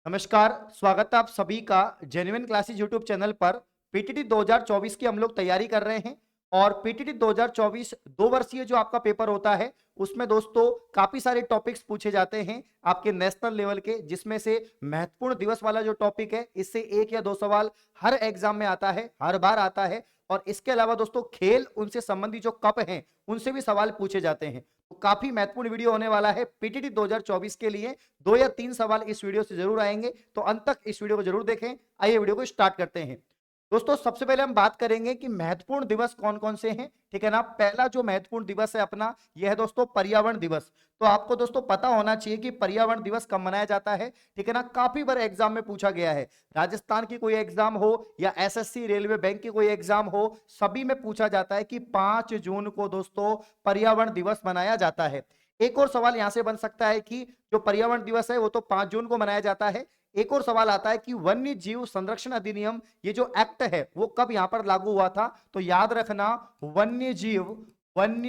नमस्कार। स्वागत है आप सभी का जेन्युइन क्लासेस यूट्यूब चैनल पर। पीटीटी 2024 की हम लोग तैयारी कर रहे हैं और पीटीटी 2024 दो वर्षीय जो आपका पेपर होता है उसमें दोस्तों काफी सारे टॉपिक्स पूछे जाते हैं आपके नेशनल लेवल के, जिसमें से महत्वपूर्ण दिवस वाला जो टॉपिक है इससे एक या दो सवाल हर एग्जाम में आता है, हर बार आता है। और इसके अलावा दोस्तों खेल उनसे संबंधित जो कप हैं उनसे भी सवाल पूछे जाते हैं। तो काफी महत्वपूर्ण वीडियो होने वाला है पीटीटी 2024 के लिए। दो या तीन सवाल इस वीडियो से जरूर आएंगे, तो अंत तक इस वीडियो को जरूर देखें। आइए वीडियो को स्टार्ट करते हैं। दोस्तों सबसे पहले हम बात करेंगे कि महत्वपूर्ण दिवस कौन कौन से हैं, ठीक है ना। पहला जो महत्वपूर्ण दिवस है अपना, यह है दोस्तों पर्यावरण दिवस। तो आपको दोस्तों पता होना चाहिए कि पर्यावरण दिवस कब मनाया जाता है, ठीक है ना। काफी बार एग्जाम में पूछा गया है, राजस्थान की कोई एग्जाम हो या एसएससी रेलवे बैंक की कोई एग्जाम हो, सभी में पूछा जाता है कि 5 जून को दोस्तों पर्यावरण दिवस मनाया जाता है। एक और सवाल यहां से बन सकता है कि जो पर्यावरण दिवस है वो तो 5 जून को मनाया जाता है। एक और सवाल आता है कि वन्य जीव संरक्षण अधिनियम, ये जो एक्ट है वो कब यहां पर लागू हुआ था। तो याद रखना, वन्य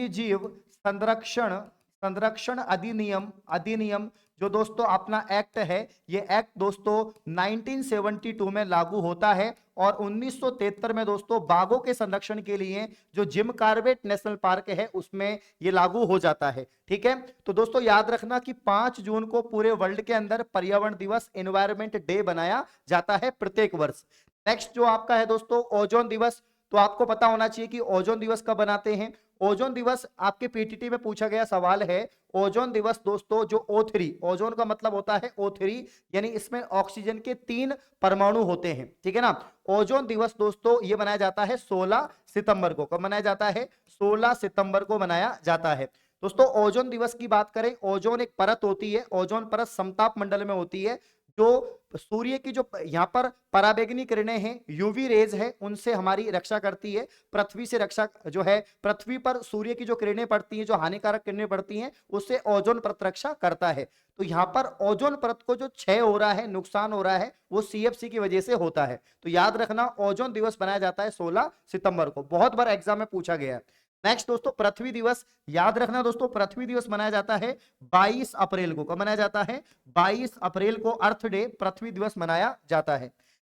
जीव संरक्षण संरक्षण अधिनियम अधिनियम जो दोस्तों अपना एक्ट है, ये एक्ट दोस्तों 1972 में लागू होता है। और 1973 में दोस्तों बाघों के संरक्षण के लिए जो जिम कार्बेट नेशनल पार्क है उसमें ये लागू हो जाता है, ठीक है। तो दोस्तों याद रखना कि 5 जून को पूरे वर्ल्ड के अंदर पर्यावरण दिवस, एनवायरमेंट डे बनाया जाता है प्रत्येक वर्ष। नेक्स्ट जो आपका है दोस्तों ओजोन दिवस। तो आपको पता होना चाहिए कि ओजोन दिवस कब बनाते हैं। ओजोन दिवस आपके पीटीटी में पूछा गया सवाल है। ओजोन दिवस दोस्तों जो O3, ओजोन का मतलब होता है O3, यानी इसमें ऑक्सीजन के 3 परमाणु होते हैं, ठीक है ना। ओजोन दिवस दोस्तों ये मनाया जाता है 16 सितंबर को। कब मनाया जाता है? 16 सितंबर को मनाया जाता है। दोस्तों ओजोन दिवस की बात करें, ओजोन एक परत होती है, ओजोन परत समताप मंडल में होती है जो सूर्य की जो यहाँ पर पराबैंगनी किरणें हैं, यूवी रेज है, उनसे हमारी रक्षा करती है। पृथ्वी से रक्षा जो है, पृथ्वी पर सूर्य की जो किरणें पड़ती हैं, जो हानिकारक किरणें पड़ती हैं, उससे ओजोन परत रक्षा करता है। तो यहाँ पर ओजोन परत को जो क्षय हो रहा है, नुकसान हो रहा है, वो सीएफसी की वजह से होता है। तो याद रखना ओजोन दिवस मनाया जाता है 16 सितंबर को। बहुत बार एग्जाम में पूछा गया है। नेक्स्ट दोस्तों पृथ्वी दिवस। याद रखना दोस्तों पृथ्वी दिवस मनाया जाता है 22 अप्रैल को। कब मनाया जाता है? 22 अप्रैल को अर्थ डे, पृथ्वी दिवस मनाया जाता है।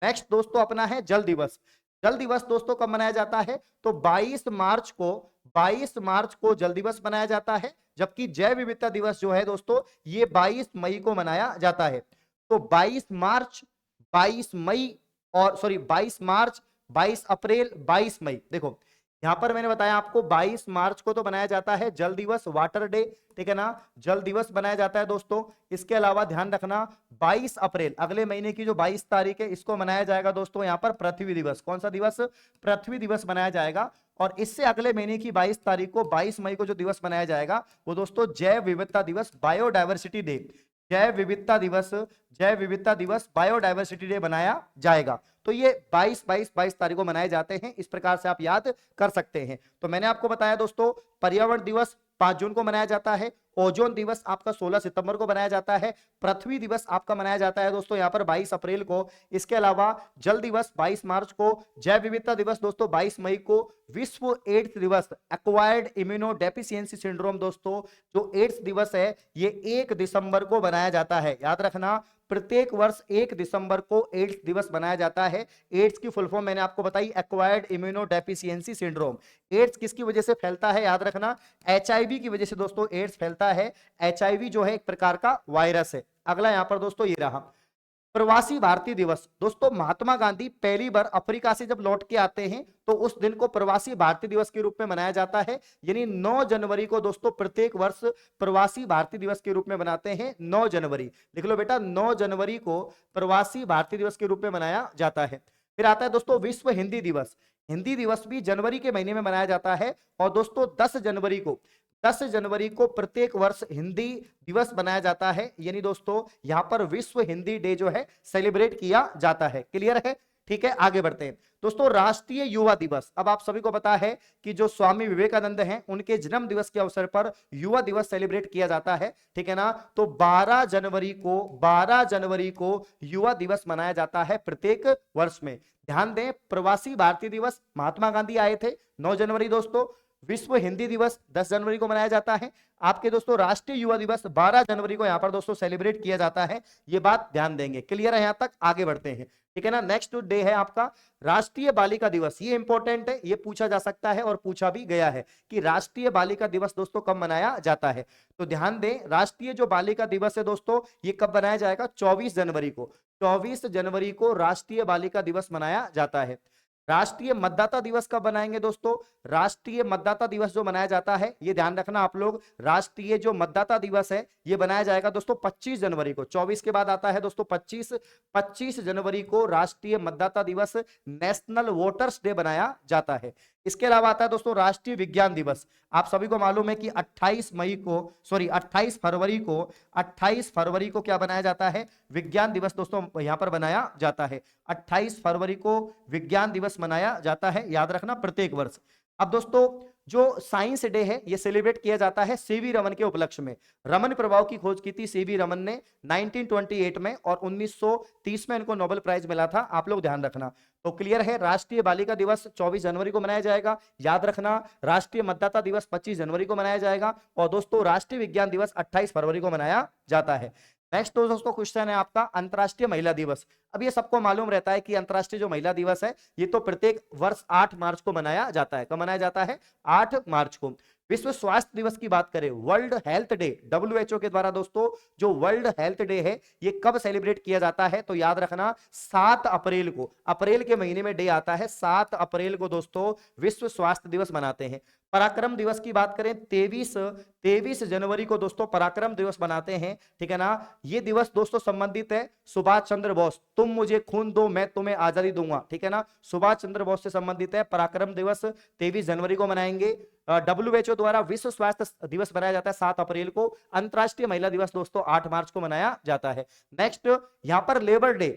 नेक्स्ट दोस्तों अपना है जल दिवस। जल दिवस दोस्तों कब मनाया जाता है? तो 22 मार्च को जल दिवस मनाया जाता है। जबकि जैव विविधता दिवस जो है दोस्तों ये 22 मई को मनाया जाता है। तो 22 मार्च, 22 मई, और सॉरी 22 मार्च, 22 अप्रैल, 22 मई। देखो यहां पर मैंने बताया आपको 22 मार्च को तो बनाया जाता है जल दिवस, वाटर डे, ठीक है ना, जल दिवस बनाया जाता है दोस्तों। इसके अलावा ध्यान रखना 22 अप्रैल, अगले महीने की जो 22 तारीख है, इसको मनाया जाएगा दोस्तों यहाँ पर पृथ्वी दिवस। कौन सा दिवस? पृथ्वी दिवस मनाया जाएगा। और इससे अगले महीने की 22 तारीख को, 22 मई को जो दिवस मनाया जाएगा वो दोस्तों जैव विविधता दिवस, बायोडायवर्सिटी डे। जैव विविधता दिवस, जैव विविधता दिवस, बायोडायवर्सिटी डे बनाया जाएगा। तो ये 22 तारीख को मनाए जाते हैं, इस प्रकार से आप याद कर सकते हैं। तो मैंने आपको बताया दोस्तों पर्यावरण दिवस 5 जून को मनाया जाता है, ओजोन दिवस आपका 16 सितंबर को मनाया जाता है, पृथ्वी दिवस आपका मनाया जाता है दोस्तों यहाँ पर 22 अप्रैल को। इसके अलावा जल दिवस 22 मार्च को, जैव विविधता दिवस दोस्तों 22 मई को, विश्व एड्स दिवस, एक्वायर्ड इम्यूनो डेफिशिएंसी सिंड्रोम दोस्तों जो एड्स दिवस है ये 1 दिसंबर को बनाया जाता है। याद रखना प्रत्येक वर्ष 1 दिसंबर को एड्स दिवस बनाया जाता है। एड्स की फुल फॉर्म मैंने आपको बताई, acquired immunodeficiency syndrome. AIDS किसकी वजह से फैलता है? याद रखना एचआईवी की वजह से दोस्तों एड्स फैलता है। एचआईवी जो है एक प्रकार का वायरस है। अगला यहां पर दोस्तों ये रहा प्रवासी भारतीय दिवस। दोस्तों महात्मा गांधी पहली बार अफ्रीका से जब लौट के आते हैं तो उस दिन को प्रवासी भारतीय दिवस के रूप में मनाया जाता है। यानी 9 जनवरी को दोस्तों प्रत्येक वर्ष प्रवासी भारतीय दिवस के रूप में मनाते हैं। 9 जनवरी लिख लो बेटा, 9 जनवरी को प्रवासी भारतीय दिवस के रूप में मनाया जाता है। फिर आता है दोस्तों विश्व हिंदी दिवस। हिंदी दिवस भी जनवरी के महीने में मनाया जाता है। और दोस्तों 10 जनवरी को प्रत्येक वर्ष हिंदी दिवस बनाया जाता है। यानी दोस्तों यहां पर विश्व हिंदी डे जो है सेलिब्रेट किया जाता है। क्लियर है? ठीक है, आगे बढ़ते हैं दोस्तों। राष्ट्रीय युवा दिवस। अब आप सभी को पता है कि जो स्वामी विवेकानंद हैं उनके जन्म दिवस के अवसर पर युवा दिवस सेलिब्रेट किया जाता है, ठीक है ना। तो 12 जनवरी को युवा दिवस मनाया जाता है प्रत्येक वर्ष में। ध्यान दें प्रवासी भारतीय दिवस महात्मा गांधी आए थे 9 जनवरी दोस्तों। विश्व हिंदी दिवस 10 जनवरी को मनाया जाता है। आपके दोस्तों राष्ट्रीय युवा दिवस 12 जनवरी को यहां पर दोस्तों सेलिब्रेट किया जाता है। ये बात ध्यान देंगे। क्लियर है? यहां तक आगे बढ़ते हैं, ठीक है ना। नेक्स्ट डे है आपका राष्ट्रीय बालिका दिवस। ये इंपॉर्टेंट है, ये पूछा जा सकता है और पूछा भी गया है कि राष्ट्रीय बालिका दिवस दोस्तों कब मनाया जाता है। तो ध्यान दें, राष्ट्रीय जो बालिका दिवस है दोस्तों, ये कब मनाया जाएगा? 24 जनवरी को। 24 जनवरी को राष्ट्रीय बालिका दिवस मनाया जाता है। राष्ट्रीय मतदाता दिवस कब मनाएंगे दोस्तों? राष्ट्रीय मतदाता दिवस जो मनाया जाता है, ये ध्यान रखना आप लोग, राष्ट्रीय जो मतदाता दिवस है ये बनाया जाएगा दोस्तों 25 जनवरी को। 24 के बाद आता है दोस्तों 25 जनवरी को राष्ट्रीय मतदाता दिवस, नेशनल वोटर्स डे बनाया जाता है। इसके अलावा आता है दोस्तों राष्ट्रीय विज्ञान दिवस। आप सभी को मालूम है कि 28 फरवरी को क्या बनाया जाता है? विज्ञान दिवस दोस्तों यहां पर बनाया जाता है। 28 फरवरी को विज्ञान दिवस मनाया जाता है, याद रखना, प्रत्येक वर्ष। अब दोस्तों जो साइंस डे है ये सेलिब्रेट किया जाता है सीवी रमन के उपलक्ष्य में। रमन प्रभाव की खोज की थी सीवी रमन ने 1928 में, और 1930 में इनको नोबेल प्राइज मिला था। आप लोग ध्यान रखना। तो क्लियर है, राष्ट्रीय बालिका दिवस 24 जनवरी को मनाया जाएगा, याद रखना। राष्ट्रीय मतदाता दिवस 25 जनवरी को मनाया जाएगा, और दोस्तों राष्ट्रीय विज्ञान दिवस 28 फरवरी को मनाया जाता है। नेक्स्ट दोस्तों क्वेश्चन है आपका अंतर्राष्ट्रीय महिला दिवस। अब ये सबको मालूम रहता है कि अंतर्राष्ट्रीय जो महिला दिवस है ये तो प्रत्येक वर्ष 8 मार्च को मनाया जाता है। कब मनाया जाता है? 8 मार्च को। विश्व स्वास्थ्य दिवस की बात करें, वर्ल्ड हेल्थ डे, WHO के द्वारा दोस्तों जो वर्ल्ड हेल्थ डे है ये कब सेलिब्रेट किया जाता है? तो याद रखना 7 अप्रैल को, अप्रैल के महीने में डे आता है, 7 अप्रैल को दोस्तों विश्व स्वास्थ्य दिवस मनाते हैं। पराक्रम दिवस की बात करें, 23 जनवरी को दोस्तों पराक्रम दिवस मनाते हैं, ठीक है ना। ये दिवस दोस्तों संबंधित है सुभाष चंद्र बोस, तुम मुझे खून दो मैं तुम्हें आजादी दूंगा, ठीक है ना। सुभाष चंद्र बोस से संबंधित है। पराक्रम दिवस 23 जनवरी को मनाएंगे। WHO द्वारा विश्व स्वास्थ्य दिवस मनाया जाता है 7 अप्रैल को। अंतर्राष्ट्रीय महिला दिवस दोस्तों 8 मार्च को मनाया जाता है। नेक्स्ट यहां पर लेबर डे,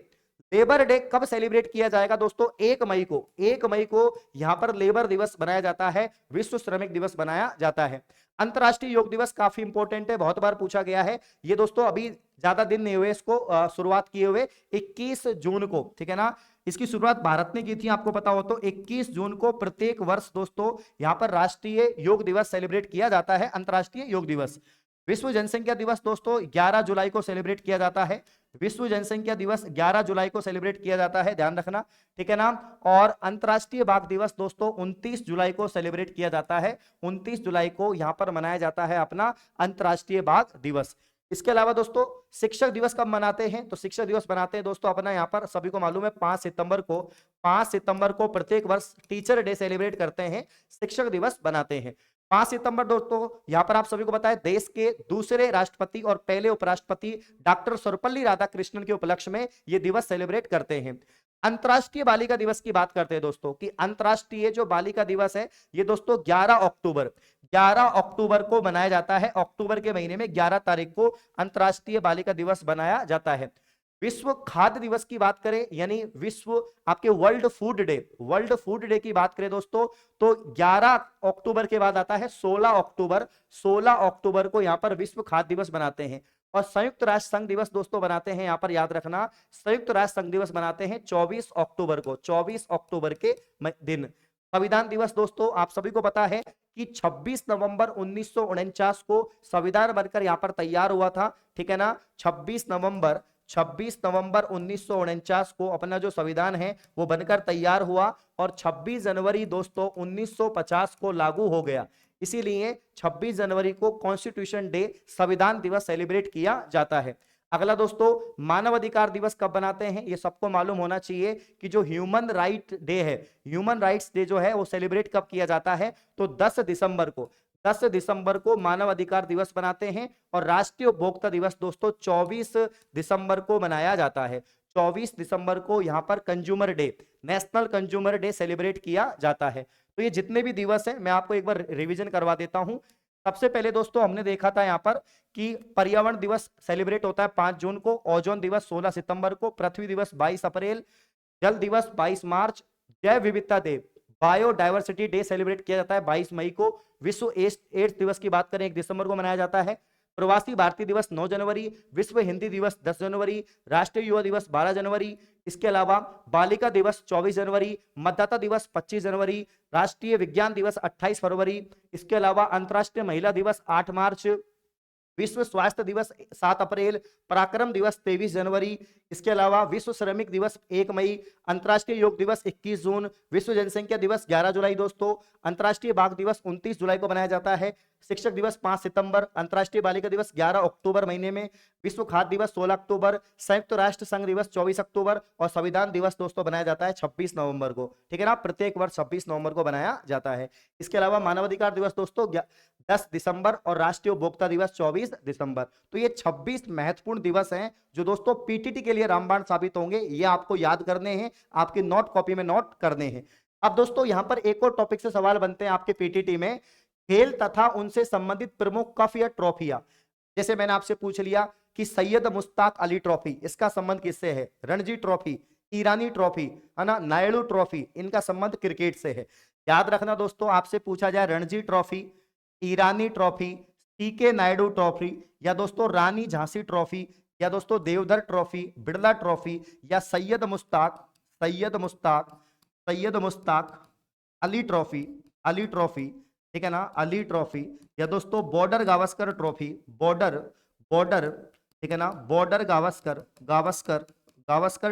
लेबर डे कब सेलिब्रेट किया जाएगा दोस्तों? 1 मई को यहां पर लेबर दिवस बनाया जाता है, विश्व श्रमिक दिवस बनाया जाता है। अंतर्राष्ट्रीय योग दिवस काफी इंपॉर्टेंट है, बहुत बार पूछा गया है। ये दोस्तों अभी ज्यादा दिन नहीं हुए इसको शुरुआत किए हुए, 21 जून को, ठीक है ना। इसकी शुरुआत भारत ने की थी, आपको पता हो तो। 21 जून को प्रत्येक वर्ष दोस्तों यहां पर राष्ट्रीय योग दिवस सेलिब्रेट किया जाता है, अंतर्राष्ट्रीय योग दिवस। विश्व जनसंख्या दिवस दोस्तों 11 जुलाई को सेलिब्रेट किया जाता है। विश्व जनसंख्या दिवस 11 जुलाई को सेलिब्रेट किया जाता है, ध्यान रखना, ठीक है ना। और अंतर्राष्ट्रीय बाघ दिवस दोस्तों 29 जुलाई को सेलिब्रेट किया जाता है। 29 जुलाई को यहां पर मनाया जाता है अपना अंतर्राष्ट्रीय बाघ दिवस। इसके अलावा दोस्तों शिक्षक दिवस कब मनाते हैं? तो शिक्षक दिवस मनाते हैं दोस्तों अपना, यहां पर सभी को मालूम है 5 सितंबर को प्रत्येक वर्ष टीचर डे सेलिब्रेट करते हैं, शिक्षक दिवस बनाते हैं। 5 सितंबर दोस्तों यहां पर आप सभी को पता है देश के दूसरे राष्ट्रपति और पहले उपराष्ट्रपति डॉक्टर सर्वपल्ली राधाकृष्णन के उपलक्ष्य में यह दिवस सेलिब्रेट करते हैं। अंतर्राष्ट्रीय बालिका दिवस की बात करते हैं दोस्तों कि अंतर्राष्ट्रीय जो बालिका दिवस है ये दोस्तों 11 अक्टूबर को मनाया जाता है। अक्टूबर के महीने में 11 तारीख को अंतर्राष्ट्रीय बालिका दिवस बनाया जाता है। विश्व खाद्य दिवस की बात करें, यानी विश्व आपके वर्ल्ड फूड डे की बात करें दोस्तों, तो 11 अक्टूबर के बाद आता है 16 अक्टूबर को यहां पर विश्व खाद्य दिवस बनाते हैं। और संयुक्त राष्ट्र संघ दिवस दोस्तों बनाते हैं, यहां पर याद रखना, संयुक्त राष्ट्र संघ दिवस बनाते हैं 24 अक्टूबर को, 24 अक्टूबर के दिन। संविधान दिवस दोस्तों आप सभी को पता है कि 26 नवंबर 1949 को संविधान बनकर यहां पर तैयार हुआ था, ठीक है ना। 26 नवंबर 1949 को अपना जो संविधान है वो बनकर तैयार हुआ, और 26 जनवरी दोस्तों 1950 को लागू हो गया। इसीलिए 26 जनवरी को कॉन्स्टिट्यूशन डे, संविधान दिवस सेलिब्रेट किया जाता है। अगला दोस्तों मानव अधिकार दिवस कब बनाते हैं? ये सबको मालूम होना चाहिए कि जो ह्यूमन राइट डे है, ह्यूमन राइट्स डे जो है वो सेलिब्रेट कब किया जाता है? तो 10 दिसंबर को मानव अधिकार दिवस बनाते हैं। और राष्ट्रीय उपभोक्ता दिवस दोस्तों 24 दिसंबर को मनाया जाता है। 24 दिसंबर को यहां पर consumer day, national consumer day celebrate किया जाता है। तो ये जितने भी दिवस हैं मैं आपको एक बार रिवीजन करवा देता हूं। सबसे पहले दोस्तों हमने देखा था यहां पर कि पर्यावरण दिवस सेलिब्रेट होता है 5 जून को, ओजोन दिवस 16 सितंबर को, पृथ्वी दिवस 22 अप्रैल, जल दिवस 22 मार्च, जैव विविधता डे, बायोडायवर्सिटी डे सेलिब्रेट किया जाता है 22 मई को। विश्व एड्स दिवस की बात करें 1 दिसंबर को मनाया जाता है। प्रवासी भारतीय दिवस 9 जनवरी, विश्व हिंदी दिवस 10 जनवरी, राष्ट्रीय युवा दिवस 12 जनवरी, इसके अलावा बालिका दिवस 24 जनवरी, मतदाता दिवस 25 जनवरी, राष्ट्रीय विज्ञान दिवस 28 फरवरी, इसके अलावा अंतर्राष्ट्रीय महिला दिवस 8 मार्च, विश्व स्वास्थ्य दिवस 7 अप्रैल, पराक्रम दिवस 23 जनवरी, इसके अलावा विश्व श्रमिक दिवस 1 मई, अंतर्राष्ट्रीय योग दिवस 21 जून, विश्व जनसंख्या दिवस 11 जुलाई दोस्तों, अंतर्राष्ट्रीय बाघ दिवस 29 जुलाई को मनाया जाता है, शिक्षक दिवस 5 सितंबर, अंतर्राष्ट्रीय बालिका दिवस 11 अक्टूबर महीने में, विश्व खाद्य दिवस 16 अक्टूबर, संयुक्त राष्ट्र संघ दिवस 24 अक्टूबर और संविधान दिवस दोस्तों बनाया जाता है 26 नवंबर को। ठीक है ना, प्रत्येक वर्ष 26 नवंबर को बनाया जाता है। इसके अलावा मानवाधिकार दिवस दोस्तों 10 दिसंबर और राष्ट्रीय उपभोक्ता दिवस 24 दिसंबर। तो ये 26 महत्वपूर्ण दिवस हैं जो दोस्तों पीटीटी के लिए रामबाण साबित होंगे। ये आपको याद करने हैं, आपकी नोट कॉपी में नोट करने हैं। अब दोस्तों यहां पर एक और टॉपिक से सवाल बनते हैं आपके पीटीटी में, खेल तथा उनसे संबंधित प्रमुख कप या ट्रॉफियां। जैसे मैंने आपसे पूछ लिया कि सैयद मुश्ताक अली ट्रॉफी, इसका संबंध किससे है? रणजी ट्रॉफी, ईरानी ट्रॉफी, है ना, नायडू ट्रॉफी, इनका संबंध क्रिकेट से है। याद रखना दोस्तों, आपसे पूछा जाए रणजी ट्रॉफी, ईरानी ट्रॉफी, सीके नायडू ट्रॉफी, या दोस्तों रानी झांसी ट्रॉफी, या दोस्तों देवधर ट्रॉफी, बिड़ला ट्रॉफी, या सैयद मुश्ताक अली ट्रॉफी, अली ट्रॉफी, ठीक है ना, अली ट्रॉफी, या दोस्तों border Gavaskar trophy, border border ठीक है ना, बॉर्डर गावस्कर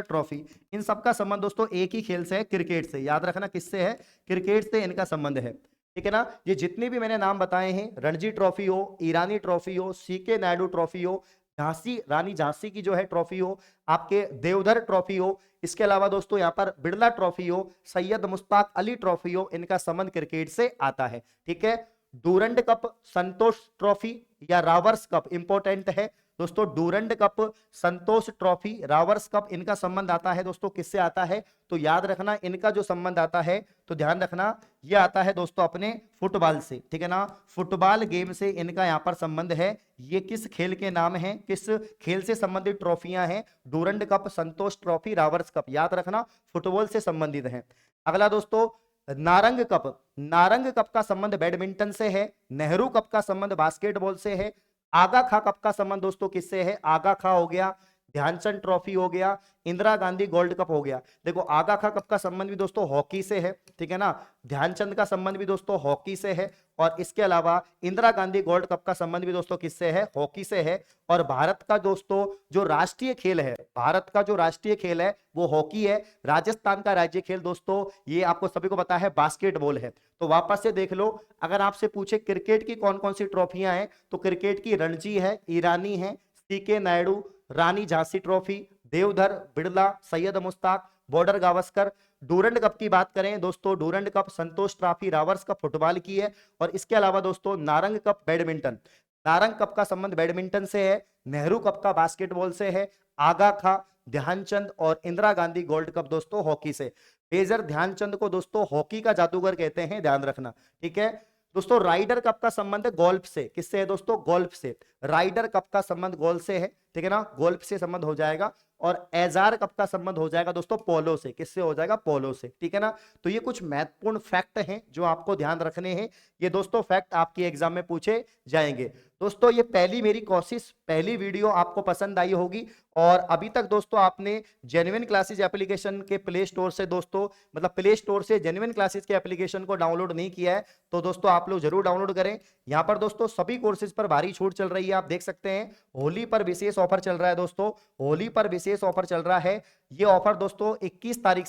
ट्रॉफी। इन सबका संबंध दोस्तों एक ही खेल से है, क्रिकेट से। याद रखना किससे है? क्रिकेट से इनका संबंध है। ठीक है ना, ये जितने भी मैंने नाम बताए हैं, रणजी ट्रॉफी हो, ईरानी ट्रॉफी हो, सीके नायडू ट्रॉफी हो, झांसी रानी झांसी की जो है ट्रॉफी हो, आपके देवधर ट्रॉफी हो, इसके अलावा दोस्तों यहाँ पर बिड़ला ट्रॉफी हो, सैयद मुश्ताक अली ट्रॉफी हो, इनका संबंध क्रिकेट से आता है। ठीक है, डूरंड कप, संतोष ट्रॉफी या रावर्स कप इंपॉर्टेंट है दोस्तों। Durand cup, Santosh trophy, Rovers cup, इनका संबंध आता है दोस्तों किससे आता है? तो याद रखना इनका जो संबंध आता है, तो ध्यान रखना ये आता है दोस्तों अपने फुटबॉल से। ठीक है ना, फुटबॉल गेम से इनका यहाँ पर संबंध है। ये किस खेल के नाम है, किस खेल से संबंधित ट्रॉफियां हैं? Durand cup, Santosh trophy, Rovers cup, याद रखना फुटबॉल से संबंधित है। अगला दोस्तों नारंग कप, नारंग कप का संबंध बैडमिंटन से है। नेहरू कप का संबंध बास्केटबॉल से है। आगा खा कप का संबंध दोस्तों किससे है? आगा खा हो गया, ध्यानचंद ट्रॉफी हो गया, इंदिरा गांधी गोल्ड कप हो गया। देखो आगा खा कप का संबंध भी दोस्तों हॉकी से है। ठीक है ना, ध्यानचंद का संबंध भी दोस्तों हॉकी से है, और इसके अलावा इंदिरा गांधी गोल्ड कप का संबंध भी दोस्तों किससे है? हॉकी से है। और भारत का दोस्तों जो राष्ट्रीय खेल है, भारत का जो राष्ट्रीय खेल है वो हॉकी है। राजस्थान का राज्य खेल दोस्तों ये आपको सभी को पता है बास्केटबॉल है। तो वापस से देख लो, अगर आपसे पूछे क्रिकेट की कौन कौन सी ट्रॉफियां हैं, तो क्रिकेट की रणजी है, ईरानी है, C K Naidu, Rani Jhansi trophy, Deodhar, Birla, Syed Mushtaq, Border Gavaskar. Durand cup की बात करें दोस्तों, Durand cup, Santosh trophy, Rovers cup football की है। और इसके अलावा दोस्तों Narang cup badminton, Narang cup का संबंध बैडमिंटन से है। नेहरू कप का बास्केटबॉल से है। आगा खा, ध्यानचंद और इंदिरा गांधी गोल्ड कप दोस्तों हॉकी से। मेजर ध्यानचंद को दोस्तों हॉकी का जादूगर कहते हैं, ध्यान रखना। ठीक है दोस्तों, राइडर कप का संबंध गोल्फ से। किससे है दोस्तों? गोल्फ से। राइडर कप का संबंध गोल्फ से है। ठीक है ना, गोल्फ से संबंध हो जाएगा। और एजार कप का संबंध हो जाएगा दोस्तों पोलो से। किससे हो जाएगा? पोलो से। ठीक है ना, तो ये कुछ महत्वपूर्ण फैक्ट हैं जो आपको ध्यान रखने हैं। ये दोस्तों फैक्ट आपके एग्जाम में पूछे जाएंगे। दोस्तों ये पहली मेरी कोशिश, पहली वीडियो आपको पसंद आई होगी। और अभी तक दोस्तों आपने जेन्युइन क्लासेज एप्लीकेशन के प्ले स्टोर से दोस्तों, मतलब प्ले स्टोर से जेन्युइन क्लासेज के एप्लीकेशन को डाउनलोड नहीं किया है, तो दोस्तों आप लोग जरूर डाउनलोड करें। यहाँ पर दोस्तों सभी कोर्सेज पर भारी छूट चल रही है, आप देख सकते हैं। होली पर विशेष ऑफर चल रहा है दोस्तों, होली पर विशेष ऑफर चल रहा है। ये ऑफर दोस्तों 21 तारीख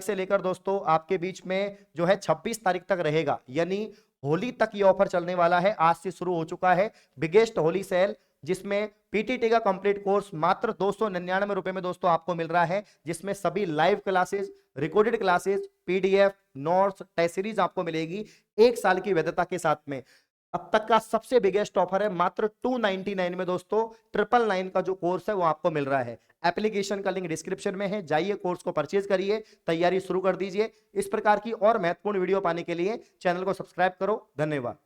से लेकर दोस्तों आपके बीच में जो है 26 तारीख तक रहेगा, यानी होली तक ये ऑफर चलने वाला है। आज से शुरू हो चुका है बिगेस्ट होली सेल, जिसमें पीटीटी का कंप्लीट कोर्स मात्र 299 रुपए में दोस्तों आपको मिल रहा है, जिसमें सभी live classes, recorded classes, PDF, notes, test series आपको मिलेगी 1 साल की वैधता के साथ में। अब तक का सबसे बिगेस्ट ऑफर है, मात्र 299 में दोस्तों 999 का जो कोर्स है वो आपको मिल रहा है। एप्लीकेशन का लिंक डिस्क्रिप्शन में है, जाइए कोर्स को परचेज करिए, तैयारी शुरू कर दीजिए। इस प्रकार की और महत्वपूर्ण वीडियो पाने के लिए चैनल को सब्सक्राइब करो। धन्यवाद।